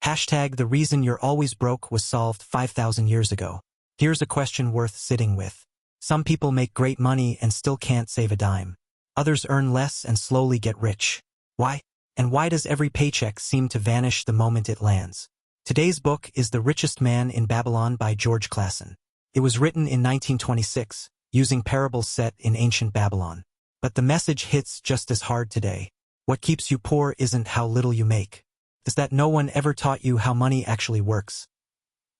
Hashtag the reason you're always broke was solved 5,000 years ago. Here's a question worth sitting with. Some people make great money and still can't save a dime. Others earn less and slowly get rich. Why? And why does every paycheck seem to vanish the moment it lands? Today's book is The Richest Man in Babylon by George Clason. It was written in 1926, using parables set in ancient Babylon. But the message hits just as hard today. What keeps you poor isn't how little you make. It's that no one ever taught you how money actually works.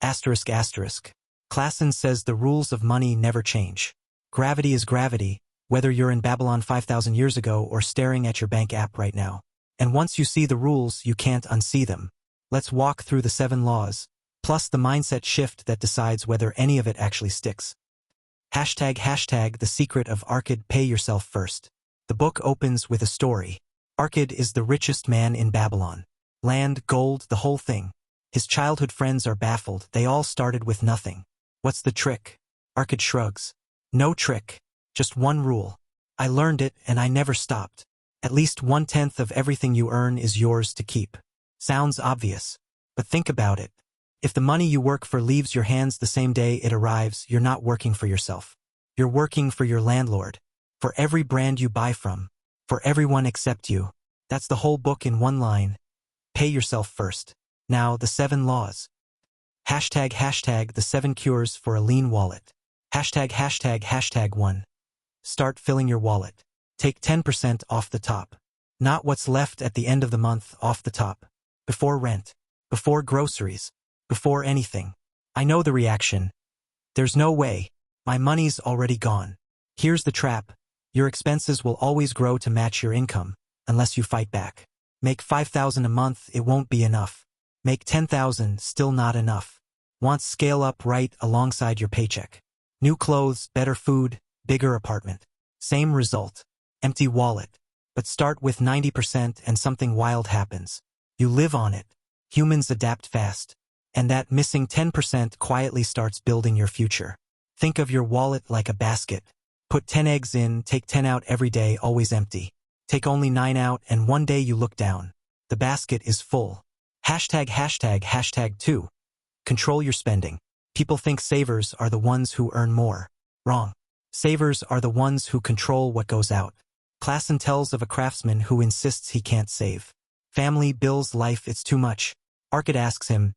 Asterisk asterisk. Clason says the rules of money never change. Gravity is gravity, whether you're in Babylon 5,000 years ago or staring at your bank app right now. And once you see the rules, you can't unsee them. Let's walk through the 7 laws, plus the mindset shift that decides whether any of it actually sticks. Hashtag the secret of Arkad, pay yourself first. The book opens with a story. Arkad is the richest man in Babylon. Land, gold, the whole thing. His childhood friends are baffled. They all started with nothing. What's the trick? Arkad shrugs. No trick. Just one rule. I learned it and I never stopped. At least 1/10 of everything you earn is yours to keep. Sounds obvious. But think about it. If the money you work for leaves your hands the same day it arrives, you're not working for yourself. You're working for your landlord. For every brand you buy from. For everyone except you. That's the whole book in one line. Pay yourself first. Now, the 7 laws. Hashtag the 7 cures for a lean wallet. Hashtag 1. Start filling your wallet. Take 10% off the top. Not what's left at the end of the month, off the top. Before rent. Before groceries. Before anything. I know the reaction. There's no way. My money's already gone. Here's the trap. Your expenses will always grow to match your income, unless you fight back. Make $5,000 a month, it won't be enough. Make $10,000, still not enough. Want scale up right alongside your paycheck. New clothes, better food, bigger apartment. Same result. Empty wallet. But start with 90% and something wild happens. You live on it. Humans adapt fast. And that missing 10% quietly starts building your future. Think of your wallet like a basket. Put 10 eggs in, take 10 out every day, always empty. Take only 9 out and one day you look down. The basket is full. Hashtag 2. Control your spending. People think savers are the ones who earn more. Wrong. Savers are the ones who control what goes out. Clason tells of a craftsman who insists he can't save. Family, bills, life, it's too much. Arkad asks him,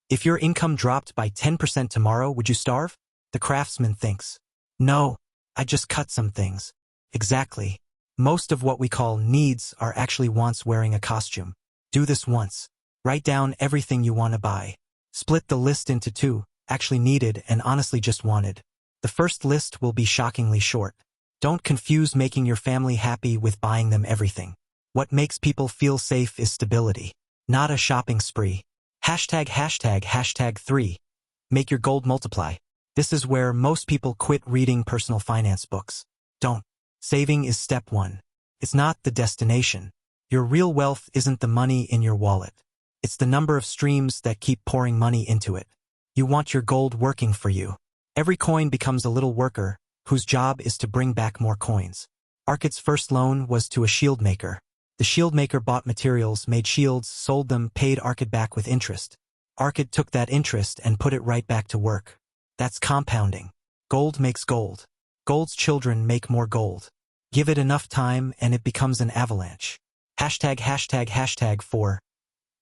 if your income dropped by 10% tomorrow, would you starve? The craftsman thinks, no, I just cut some things. Exactly. Most of what we call needs are actually wants wearing a costume. Do this once. Write down everything you want to buy. Split the list into 2, actually needed and honestly just wanted. The first list will be shockingly short. Don't confuse making your family happy with buying them everything. What makes people feel safe is stability, not a shopping spree. Hashtag 3. Make your gold multiply. This is where most people quit reading personal finance books. Don't. Saving is step 1. It's not the destination. Your real wealth isn't the money in your wallet. It's the number of streams that keep pouring money into it. You want your gold working for you. Every coin becomes a little worker, whose job is to bring back more coins. Arkad's first loan was to a shield maker. The shield maker bought materials, made shields, sold them, paid Arkad back with interest. Arkad took that interest and put it right back to work. That's compounding. Gold makes gold. Gold's children make more gold. Give it enough time and it becomes an avalanche. Hashtag 4.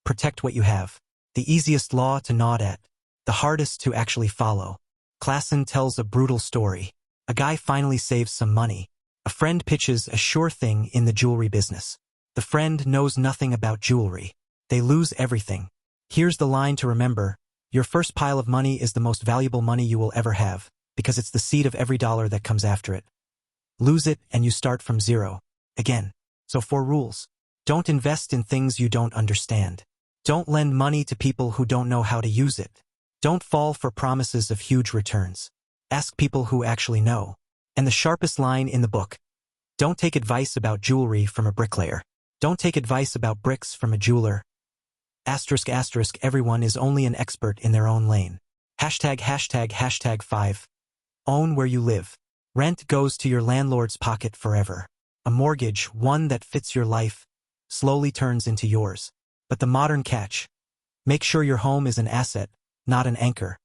Protect what you have. The easiest law to nod at. The hardest to actually follow. Clason tells a brutal story. A guy finally saves some money. A friend pitches a sure thing in the jewelry business. The friend knows nothing about jewelry. They lose everything. Here's the line to remember. Your first pile of money is the most valuable money you will ever have, because it's the seed of every dollar that comes after it. Lose it and you start from zero. Again. So 4 rules. Don't invest in things you don't understand. Don't lend money to people who don't know how to use it. Don't fall for promises of huge returns. Ask people who actually know. And the sharpest line in the book. Don't take advice about jewelry from a bricklayer. Don't take advice about bricks from a jeweler. Asterisk everyone is only an expert in their own lane. Hashtag 5. Own where you live. Rent goes to your landlord's pocket forever. A mortgage, one that fits your life, slowly turns into yours. But the modern catch. Make sure your home is an asset, not an anchor.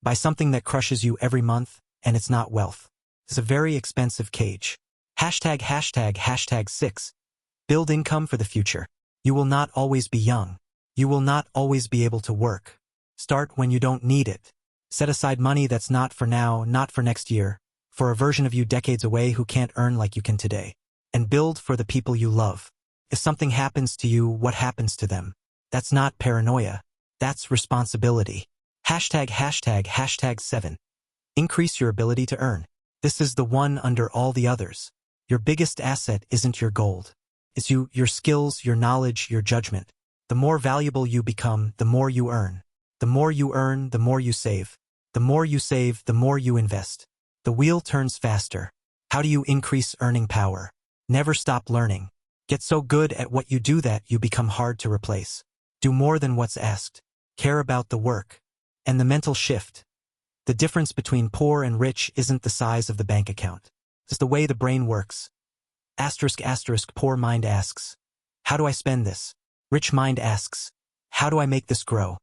Buy something that crushes you every month, and it's not wealth. It's a very expensive cage. Hashtag 6. Build income for the future. You will not always be young. You will not always be able to work. Start when you don't need it. Set aside money that's not for now, not for next year, for a version of you decades away who can't earn like you can today. And build for the people you love. If something happens to you, what happens to them? That's not paranoia. That's responsibility. Hashtag 7. Increase your ability to earn. This is the one under all the others. Your biggest asset isn't your gold. It's you, your skills, your knowledge, your judgment. The more valuable you become, the more you earn. The more you earn, the more you save. The more you save, the more you invest. The wheel turns faster. How do you increase earning power? Never stop learning. Get so good at what you do that you become hard to replace. Do more than what's asked. Care about the work. And the mental shift. The difference between poor and rich isn't the size of the bank account. It's the way the brain works. Poor mind asks, how do I spend this? Rich mind asks, how do I make this grow?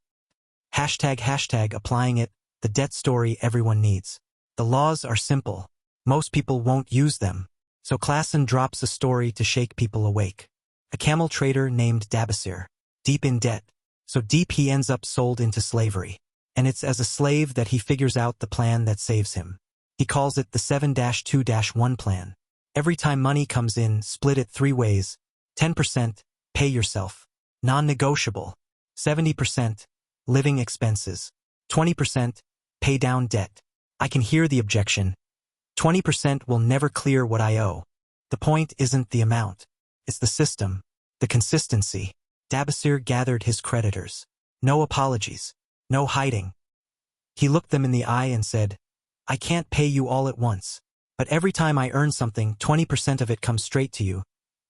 Hashtag applying it, the debt story everyone needs. The laws are simple. Most people won't use them. So Klassen drops a story to shake people awake. A camel trader named Dabasir. Deep in debt. So deep he ends up sold into slavery. And it's as a slave that he figures out the plan that saves him. He calls it the 7-2-1 plan. Every time money comes in, split it 3 ways. 10%, pay yourself. Non-negotiable. 70%, living expenses. 20%, pay down debt. I can hear the objection. 20% will never clear what I owe. The point isn't the amount. It's the system. The consistency. Dabasir gathered his creditors. No apologies. No hiding. He looked them in the eye and said, I can't pay you all at once. But every time I earn something, 20% of it comes straight to you.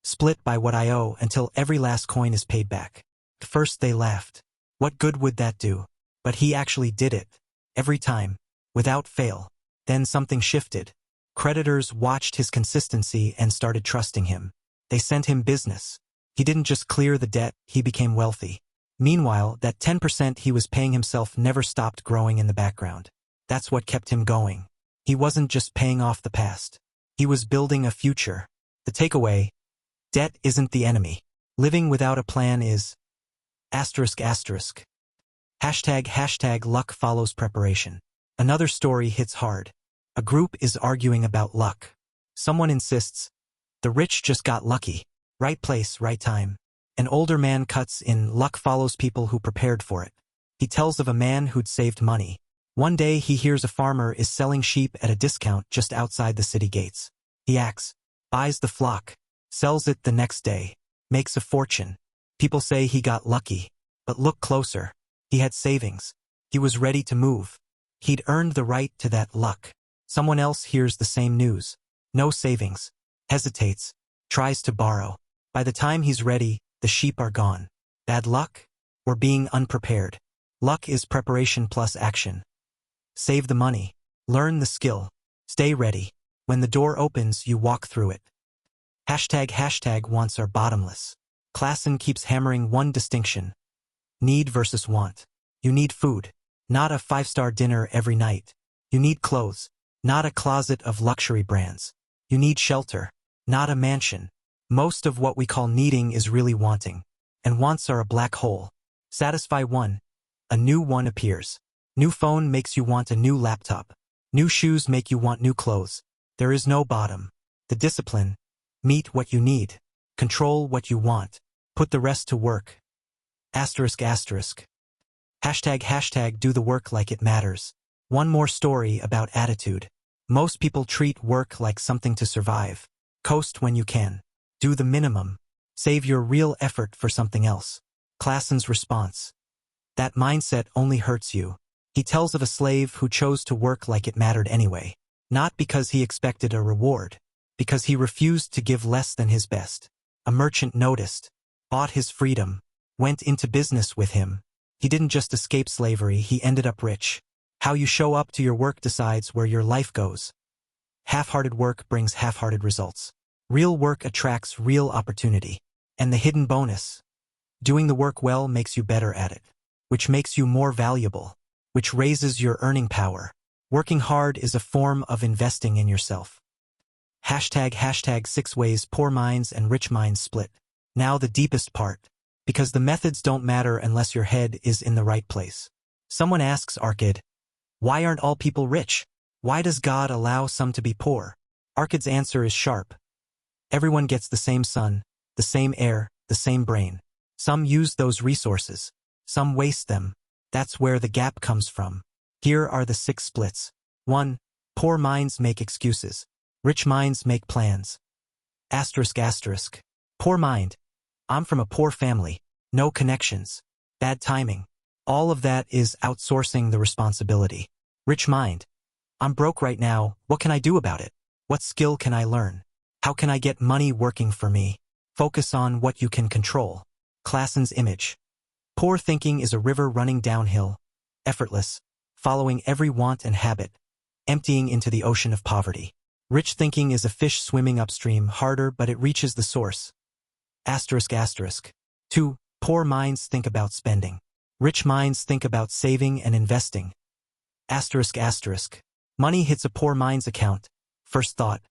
Split by what I owe until every last coin is paid back. At first they laughed. What good would that do? But he actually did it. Every time. Without fail. Then something shifted. Creditors watched his consistency and started trusting him. They sent him business. He didn't just clear the debt, he became wealthy. Meanwhile, that 10% he was paying himself never stopped growing in the background. That's what kept him going. He wasn't just paying off the past. He was building a future. The takeaway: debt isn't the enemy. Living without a plan is... Hashtag luck follows preparation. Another story hits hard. A group is arguing about luck. Someone insists, the rich just got lucky. Right place, right time. An older man cuts in, luck follows people who prepared for it. He tells of a man who'd saved money. One day he hears a farmer is selling sheep at a discount just outside the city gates. He acts, buys the flock, sells it the next day, makes a fortune. People say he got lucky. But look closer. He had savings. He was ready to move. He'd earned the right to that luck. Someone else hears the same news. No savings. Hesitates. Tries to borrow. By the time he's ready, the sheep are gone. Bad luck? Or being unprepared? Luck is preparation plus action. Save the money. Learn the skill. Stay ready. When the door opens, you walk through it. Hashtag wants are bottomless. Klassen keeps hammering one distinction. Need versus want. You need food. Not a 5-star dinner every night. You need clothes. Not a closet of luxury brands. You need shelter. Not a mansion. Most of what we call needing is really wanting. And wants are a black hole. Satisfy one. A new one appears. New phone makes you want a new laptop. New shoes make you want new clothes. There is no bottom. The discipline. Meet what you need. Control what you want. Put the rest to work. Hashtag do the work like it matters. One more story about attitude. Most people treat work like something to survive. Coast when you can. Do the minimum. Save your real effort for something else. Klassen's response. That mindset only hurts you. He tells of a slave who chose to work like it mattered anyway. Not because he expected a reward. Because he refused to give less than his best. A merchant noticed. Bought his freedom. Went into business with him. He didn't just escape slavery, he ended up rich. How you show up to your work decides where your life goes. Half-hearted work brings half-hearted results. Real work attracts real opportunity. And the hidden bonus. Doing the work well makes you better at it. which makes you more valuable, which raises your earning power. Working hard is a form of investing in yourself. Hashtag 6 ways poor minds and rich minds split. Now the deepest part. Because the methods don't matter unless your head is in the right place. Someone asks Arkad, why aren't all people rich? Why does God allow some to be poor? Arkad's answer is sharp. Everyone gets the same sun, the same air, the same brain. Some use those resources. Some waste them. That's where the gap comes from. Here are the 6 splits. 1. Poor minds make excuses. Rich minds make plans. ***. Poor mind. I'm from a poor family. No connections. Bad timing. All of that is outsourcing the responsibility. Rich mind. I'm broke right now. What can I do about it? What skill can I learn? How can I get money working for me? Focus on what you can control. Klassen's image. Poor thinking is a river running downhill, effortless, following every want and habit, emptying into the ocean of poverty. Rich thinking is a fish swimming upstream, harder but it reaches the source. ***. 2. Poor minds think about spending. Rich minds think about saving and investing. ***. Money hits a poor mind's account. First thought.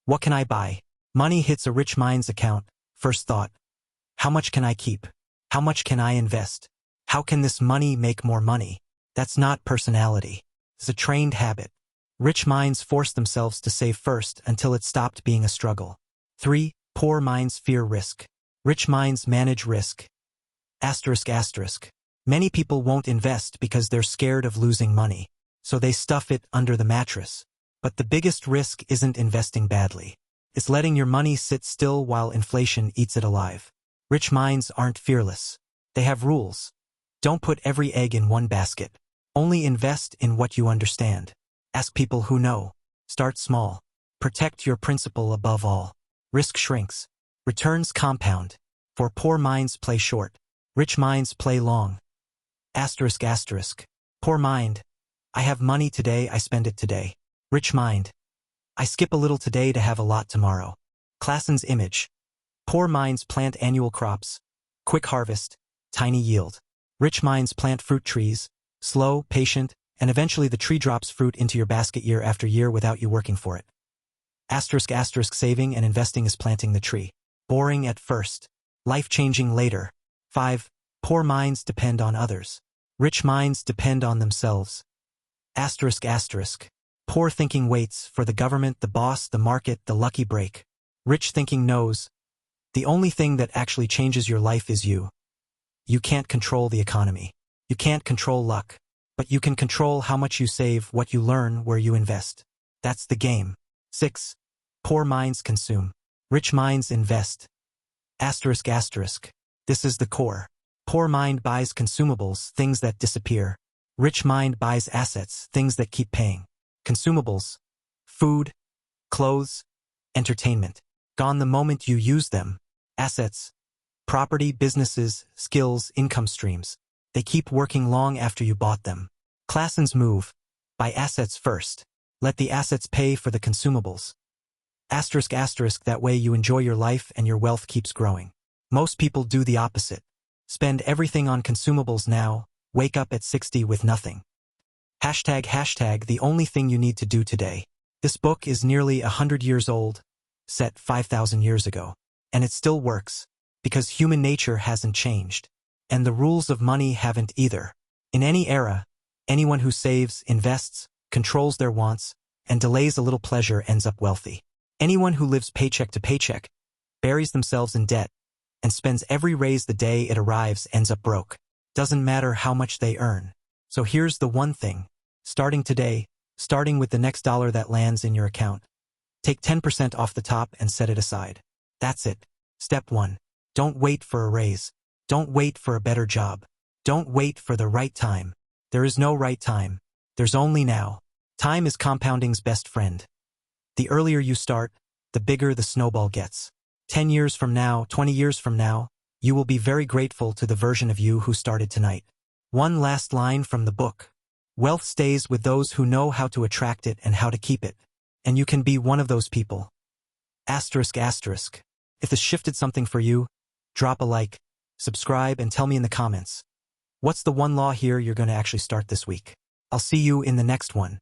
What can I buy? Money hits a rich mind's account. First thought. How much can I keep? How much can I invest? How can this money make more money? That's not personality. It's a trained habit. Rich minds force themselves to save first until it stopped being a struggle. 3. Poor minds fear risk. Rich minds manage risk. ***. Many people won't invest because they're scared of losing money, so they stuff it under the mattress. But the biggest risk isn't investing badly. It's letting your money sit still while inflation eats it alive. Rich minds aren't fearless. They have rules. Don't put every egg in one basket. Only invest in what you understand. Ask people who know. Start small. Protect your principal above all. Risk shrinks. Returns compound. For poor minds play short. Rich minds play long. ***. Poor mind. I have money today, I spend it today. Rich mind. I skip a little today to have a lot tomorrow. Klassen's image. Poor minds plant annual crops. Quick harvest. Tiny yield. Rich minds plant fruit trees. Slow, patient, and eventually the tree drops fruit into your basket year after year without you working for it. ***. Saving and investing is planting the tree. Boring at first. Life-changing later. 5. Poor minds depend on others. Rich minds depend on themselves. ***. Poor thinking waits for the government, the boss, the market, the lucky break. Rich thinking knows. The only thing that actually changes your life is you. You can't control the economy. You can't control luck. But you can control how much you save, what you learn, where you invest. That's the game. 6. Poor minds consume. Rich minds invest. ***. This is the core. Poor mind buys consumables, things that disappear. Rich mind buys assets, things that keep paying. Consumables. Food. Clothes. Entertainment. Gone the moment you use them. Assets. Property, businesses, skills, income streams. They keep working long after you bought them. Klassen's move. Buy assets first. Let the assets pay for the consumables. ***. That way you enjoy your life and your wealth keeps growing. Most people do the opposite. Spend everything on consumables now, wake up at 60 with nothing. ## The only thing you need to do today. This book is nearly 100 years old, set 5,000 years ago. And it still works, because human nature hasn't changed. And the rules of money haven't either. In any era, anyone who saves, invests, controls their wants, and delays a little pleasure ends up wealthy. Anyone who lives paycheck to paycheck, buries themselves in debt, and spends every raise the day it arrives ends up broke. Doesn't matter how much they earn. So here's the one thing. Starting today, starting with the next dollar that lands in your account, take 10% off the top and set it aside. That's it. Step 1. Don't wait for a raise. Don't wait for a better job. Don't wait for the right time. There is no right time. There's only now. Time is compounding's best friend. The earlier you start, the bigger the snowball gets. 10 years from now, 20 years from now, you will be very grateful to the version of you who started tonight. One last line from the book. Wealth stays with those who know how to attract it and how to keep it. And you can be one of those people. ***. If this shifted something for you, drop a like, subscribe and tell me in the comments. What's the one law here you're going to actually start this week? I'll see you in the next one.